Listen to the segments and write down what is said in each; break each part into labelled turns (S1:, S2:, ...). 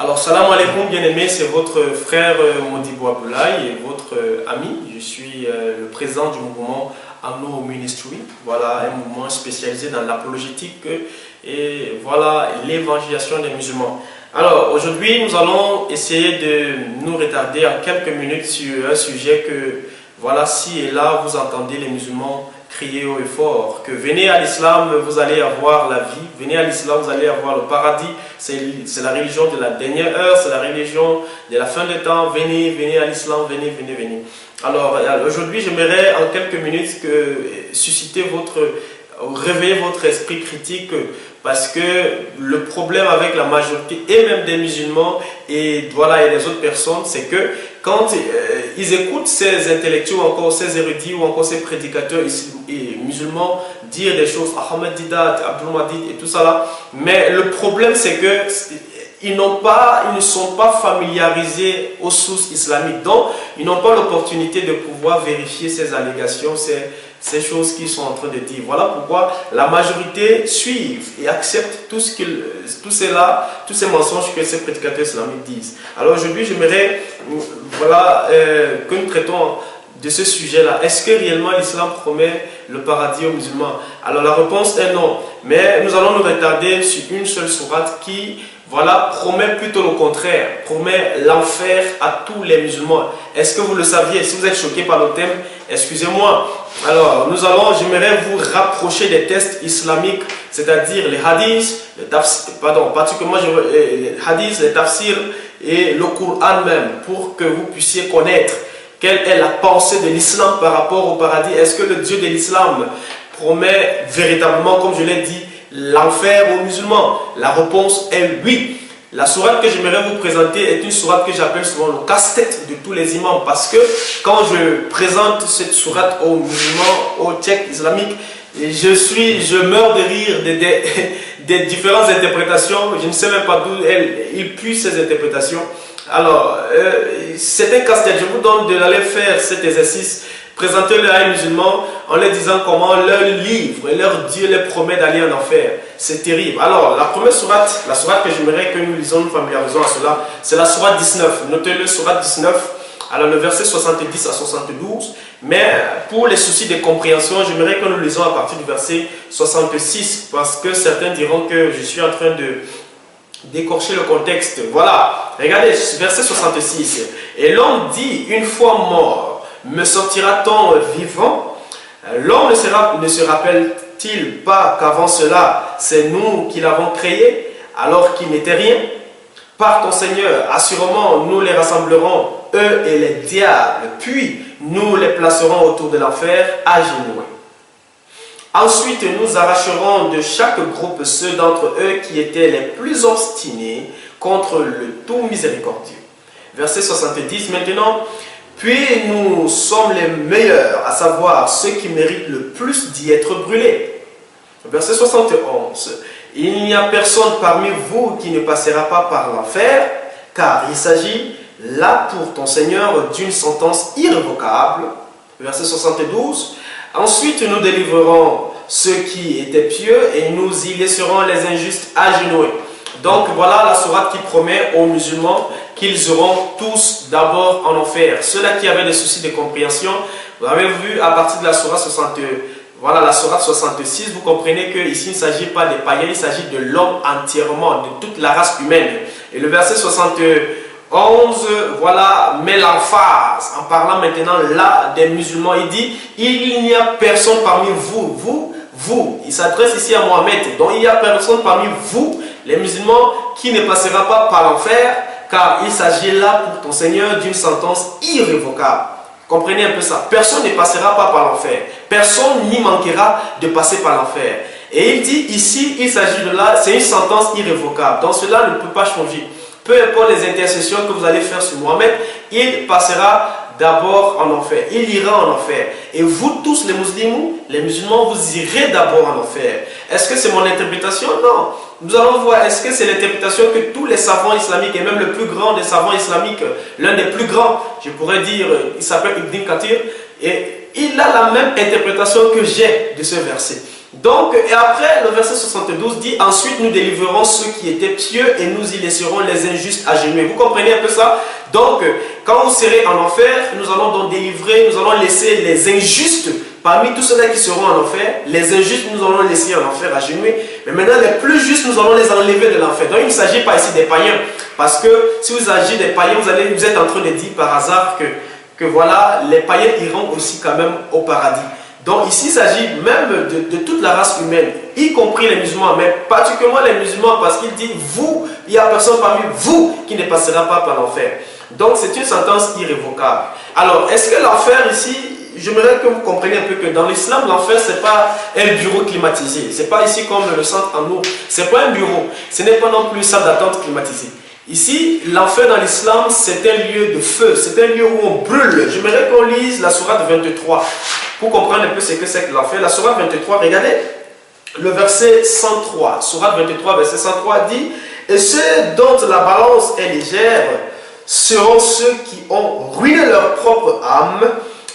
S1: Alors, salam alaikum, bien-aimés, c'est votre frère Modibo Aboulaye et votre ami. Je suis le président du mouvement Amno Ministry. Voilà, un mouvement spécialisé dans l'apologétique et voilà, l'évangélisation des musulmans. Alors, aujourd'hui, nous allons essayer de nous retarder en quelques minutes sur un sujet que, voilà, ci et là, vous entendez les musulmans crier haut et fort, que venez à l'islam, vous allez avoir la vie, venez à l'islam, vous allez avoir le paradis, c'est la religion de la dernière heure, c'est la religion de la fin des temps, venez à l'islam, venez. Alors, aujourd'hui, j'aimerais en quelques minutes réveiller votre esprit critique, parce que le problème avec la majorité et même des musulmans et voilà et des autres personnes, c'est que quand ils écoutent ces intellectuels ou encore ces érudits ou encore ces prédicateurs et musulmans dire des choses, Ahmed Didat, Abdul Mahdi et tout ça là, mais le problème c'est que ils ne sont pas familiarisés aux sources islamiques, donc ils n'ont pas l'opportunité de pouvoir vérifier ces allégations, ces choses qu'ils sont en train de dire. Voilà pourquoi la majorité suit et accepte tous ces mensonges que ces prédicateurs islamiques disent. Alors aujourd'hui, j'aimerais que nous traitons de ce sujet-là. Est-ce que réellement l'islam promet le paradis aux musulmans? Alors la réponse est non. Mais nous allons nous retarder sur une seule sourate qui promet plutôt le contraire, promet l'enfer à tous les musulmans. Est-ce que vous le saviez? Si vous êtes choqué par le thème, excusez-moi. Alors, j'aimerais vous rapprocher des textes islamiques, c'est-à-dire les hadiths, particulièrement les hadiths, les tafsirs et le Coran même, pour que vous puissiez connaître quelle est la pensée de l'islam par rapport au paradis. Est-ce que le Dieu de l'islam promet véritablement, comme je l'ai dit, l'enfer aux musulmans? La réponse est oui. La sourate que j'aimerais vous présenter est une sourate que j'appelle souvent le casse-tête de tous les imams, parce que quand je présente cette sourate aux musulmans, aux tchèques islamiques, je meurs de rire des différentes interprétations. Je ne sais même pas d'où ils puissent ces interprétations. Alors, c'est un casse-tête. Je vous donne d'aller faire cet exercice. Présentez-le à un musulman en leur disant comment leur livre et leur Dieu les promet d'aller en enfer. C'est terrible. Alors, la première sourate, la sourate que j'aimerais que nous lisons, nous familiarisons à cela, c'est la sourate 19. Notez-le, sourate 19, alors le verset 70 à 72. Mais pour les soucis de compréhension, j'aimerais que nous lisons à partir du verset 66, parce que certains diront que je suis en train de d'écorcher le contexte. Voilà, regardez, verset 66. Et l'homme dit, une fois mort, me sortira-t-on vivant? L'homme ne se rappelle-t-il pas qu'avant cela, c'est nous qui l'avons créé, alors qu'il n'était rien? Par ton Seigneur, assurément, nous les rassemblerons, eux et les diables, puis nous les placerons autour de l'enfer, agenouillés. Ensuite, nous arracherons de chaque groupe ceux d'entre eux qui étaient les plus obstinés contre le tout miséricordieux. Verset 70, maintenant, puis nous sommes les meilleurs, à savoir ceux qui méritent le plus d'y être brûlés. Verset 71, il n'y a personne parmi vous qui ne passera pas par l'enfer, car il s'agit là pour ton Seigneur d'une sentence irrévocable. Verset 72, ensuite nous délivrerons ceux qui étaient pieux et nous y laisserons les injustes agenouillés. Donc voilà la sourate qui promet aux musulmans qu'ils auront tous d'abord en enfer. Ceux-là qui avaient des soucis de compréhension, vous avez vu à partir de la sourate 66, vous comprenez qu'ici il ne s'agit pas des païens, il s'agit de l'homme entièrement, de toute la race humaine. Et le verset 71, met l'emphase en parlant maintenant là des musulmans. Il dit, il n'y a personne parmi vous, il s'adresse ici à Mohamed, donc il n'y a personne parmi vous, les musulmans, qui ne passera pas par l'enfer, car il s'agit là pour ton Seigneur d'une sentence irrévocable. Comprenez un peu ça. Personne ne passera pas par l'enfer. Personne n'y manquera de passer par l'enfer. Et il dit ici, il s'agit de là, c'est une sentence irrévocable. Donc cela ne peut pas changer. Peu importe les intercessions que vous allez faire sur Mohamed, il passera d'abord en enfer. Il ira en enfer. Et vous tous les musulmans, vous irez d'abord en enfer. Est-ce que c'est mon interprétation? Non. Nous allons voir, est-ce que c'est l'interprétation que tous les savants islamiques, et même le plus grand des savants islamiques, l'un des plus grands, je pourrais dire, il s'appelle Ibn Kathir, et il a la même interprétation que j'ai de ce verset. Donc, et après, le verset 72 dit, ensuite nous délivrerons ceux qui étaient pieux et nous y laisserons les injustes agenouillés. Vous comprenez un peu ça? Donc, quand vous serez en enfer, nous allons donc délivrer, nous allons laisser les injustes, parmi tous ceux-là qui seront en enfer, les injustes nous allons laisser en enfer agenouillés. Mais maintenant, les plus justes, nous allons les enlever de l'enfer. Donc, il ne s'agit pas ici des païens. Parce que si vous agissez des païens, vous êtes en train de dire par hasard que voilà, les païens iront aussi quand même au paradis. Donc ici, il s'agit même de toute la race humaine, y compris les musulmans, mais particulièrement les musulmans, parce qu'il dit, vous, il n'y a personne parmi vous qui ne passera pas par l'enfer. Donc c'est une sentence irrévocable. Alors, est-ce que l'enfer ici, j'aimerais que vous compreniez un peu que dans l'islam, l'enfer, ce n'est pas un bureau climatisé. Ce n'est pas ici comme le centre en eau. Ce n'est pas un bureau. Ce n'est pas non plus une salle d'attente climatisée. Ici, l'enfer dans l'islam, c'est un lieu de feu. C'est un lieu où on brûle. J'aimerais qu'on lise la sourate 23 pour comprendre un peu ce que c'est que l'enfer. La sourate 23, regardez le verset 103. Sourate 23, verset 103 dit, et ceux dont la balance est légère seront ceux qui ont ruiné leur propre âme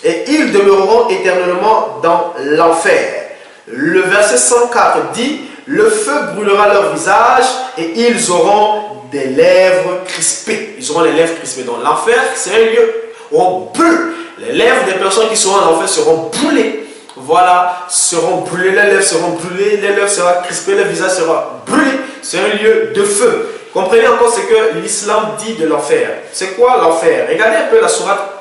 S1: et ils demeureront éternellement dans l'enfer. Le verset 104 dit, le feu brûlera leur visage et ils auront des lèvres crispées. Ils auront les lèvres crispées. Donc l'enfer, c'est un lieu où on brûle. Les lèvres des personnes qui seront en enfer seront brûlées. Voilà, seront brûlées, les lèvres seront brûlées, les lèvres seront crispées, le visage sera brûlé. C'est un lieu de feu. Comprenez encore ce que l'islam dit de l'enfer. C'est quoi l'enfer? Regardez un peu la sourate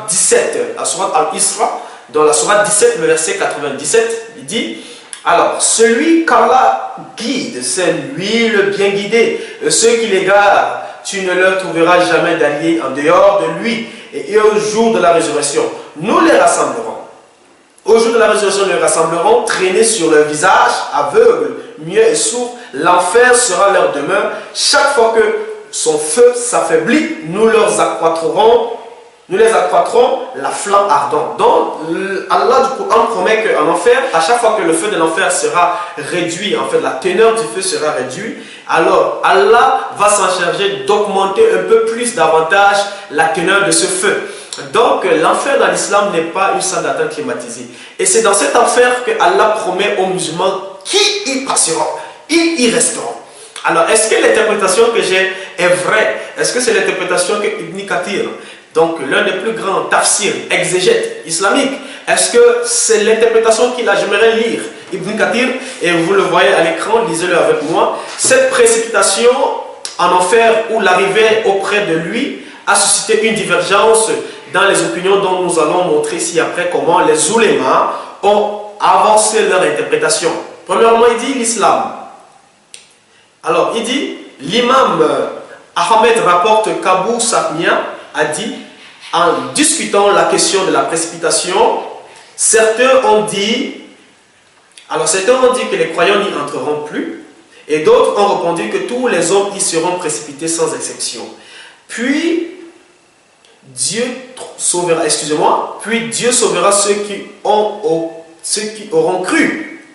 S1: 17, la sourate Al-Isra. Dans la sourate 17, le verset 97, il dit, alors, celui qu'Allah guide, c'est lui le bien guidé. Ceux qui l'égarent, tu ne leur trouveras jamais d'alliés en dehors de lui. Et au jour de la résurrection, nous les rassemblerons. Au jour de la résurrection, nous les rassemblerons, traînés sur leur visage, aveugles, muets et sourds. L'enfer sera leur demeure. Chaque fois que son feu s'affaiblit, nous les accroîtrons la flamme ardente. Donc, Allah du Coran promet qu'en enfer, à chaque fois que le feu de l'enfer sera réduit, en fait, la teneur du feu sera réduite, alors Allah va s'en charger d'augmenter un peu plus davantage la teneur de ce feu. Donc, l'enfer dans l'islam n'est pas une salle d'attente climatisée. Et c'est dans cet enfer que Allah promet aux musulmans qui y passeront, ils y resteront. Alors, est-ce que l'interprétation que j'ai est vraie? Est-ce que c'est l'interprétation que Ibn Kathir, donc l'un des plus grands tafsirs, exégètes islamiques, est-ce que c'est l'interprétation qu'il a? J'aimerais lire Ibn Kathir, et vous le voyez à l'écran, lisez-le avec moi. Cette précipitation en enfer ou l'arrivée auprès de lui a suscité une divergence dans les opinions dont nous allons montrer ci-après comment les oulémas ont avancé leur interprétation. Premièrement, il dit l'islam. Alors, il dit, l'imam Ahmed rapporte qu'Abu Satmia a dit, en discutant la question de la précipitation, certains ont dit que les croyants n'y entreront plus, et d'autres ont répondu que tous les hommes y seront précipités sans exception. Puis Dieu sauvera ceux qui auront cru.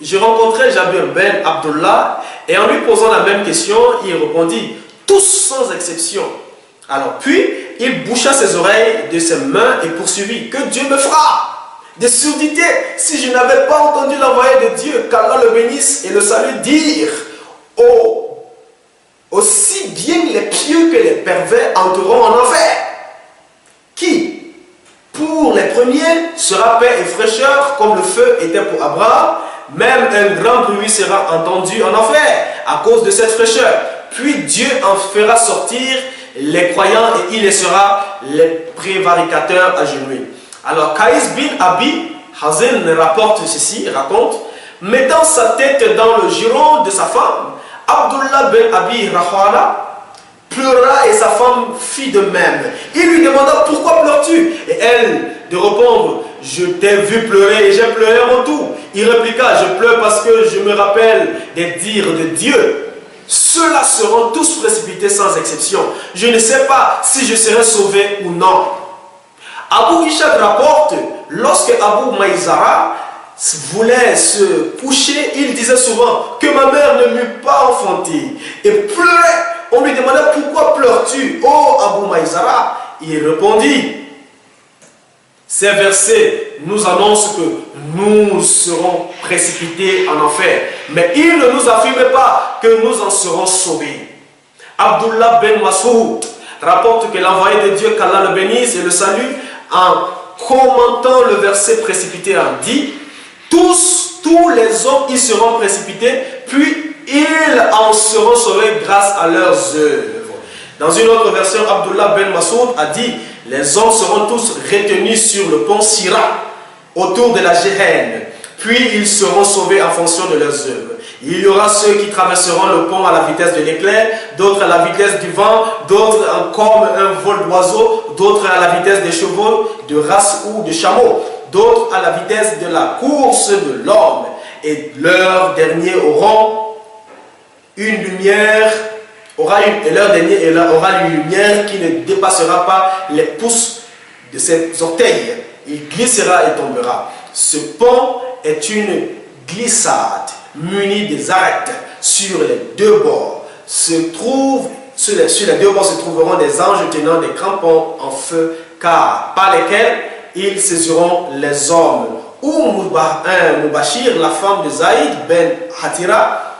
S1: Je rencontrai Jabir ben Abdullah et en lui posant la même question, il répondit, tous sans exception. Alors puis, il boucha ses oreilles de ses mains et poursuivit, que Dieu me fera des surdités si je n'avais pas entendu l'envoyé de Dieu, qu'Allah le bénisse et le salue, dire, oh, aussi bien les pieux que les pervers entreront en enfer. Qui, pour les premiers, sera paix et fraîcheur comme le feu était pour Abraham. Même un grand bruit sera entendu en enfer à cause de cette fraîcheur. Puis Dieu en fera sortir les croyants et il laissera les prévaricateurs agenouillés. Alors Qaïs bin Abi Hazin raconte, mettant sa tête dans le giron de sa femme, Abdullah ben Abi Rahwala pleura et sa femme fit de même. Il lui demanda, pourquoi pleures-tu? Et elle de répondre, je t'ai vu pleurer et j'ai pleuré à mon tour. Il répliqua, je pleure parce que je me rappelle des dires de Dieu. Ceux-là seront tous précipités sans exception. Je ne sais pas si je serai sauvé ou non. Abu Ishaq rapporte, lorsque Abu Maïzara voulait se coucher, il disait souvent que ma mère ne m'eût pas enfanté et pleurait. On lui demandait, pourquoi pleures-tu, oh Abu Maïzara? Il répondit, ces versets nous annonce que nous serons précipités en enfer. Mais il ne nous affirme pas que nous en serons sauvés. Abdullah ben Masoud rapporte que l'envoyé de Dieu, qu'Allah le bénisse et le salue, en commentant le verset précipité, en dit: tous les hommes y seront précipités, puis ils en seront sauvés grâce à leurs œuvres. Dans une autre version, Abdullah ben Masoud a dit: les hommes seront tous retenus sur le pont Sira, autour de la Géhenne, puis ils seront sauvés en fonction de leurs œuvres. Il y aura ceux qui traverseront le pont à la vitesse de l'éclair, d'autres à la vitesse du vent, d'autres comme un vol d'oiseau, d'autres à la vitesse des chevaux, de race ou de chameaux, d'autres à la vitesse de la course de l'homme. Et leurs derniers auront une lumière, aura une lumière qui ne dépassera pas les pouces de ses orteils. Il glissera et tombera. Ce pont est une glissade munie des arêtes sur les deux bords. Sur les deux bords se trouveront des anges tenant des crampons en feu, car par lesquels ils saisiront les hommes. Ou Mubashir, la femme de Zaïd ben Harita,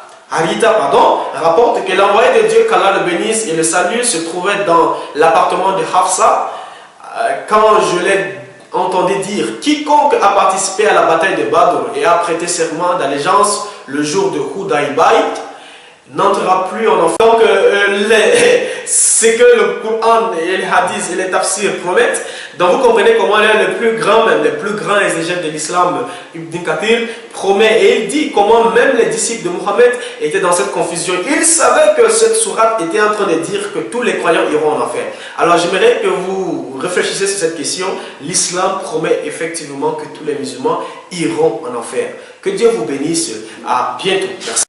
S1: rapporte que l'envoyé de Dieu, qu'Allah le bénisse et le salue, se trouvait dans l'appartement de Hafsa. Quand je l'ai entendu dire: quiconque a participé à la bataille de Badr et a prêté serment d'allégeance le jour de Hudaybiyyah n'entrera plus en enfer. Donc, c'est que le Coran et les hadiths et les tafsirs promettent. Donc, vous comprenez comment le plus grand, même les plus grands exégètes de l'islam, Ibn Kathir, promet, et il dit comment même les disciples de Mohammed étaient dans cette confusion. Ils savaient que cette sourate était en train de dire que tous les croyants iront en enfer. Alors, j'aimerais que vous réfléchissiez sur cette question. L'islam promet effectivement que tous les musulmans iront en enfer. Que Dieu vous bénisse. À bientôt. Merci.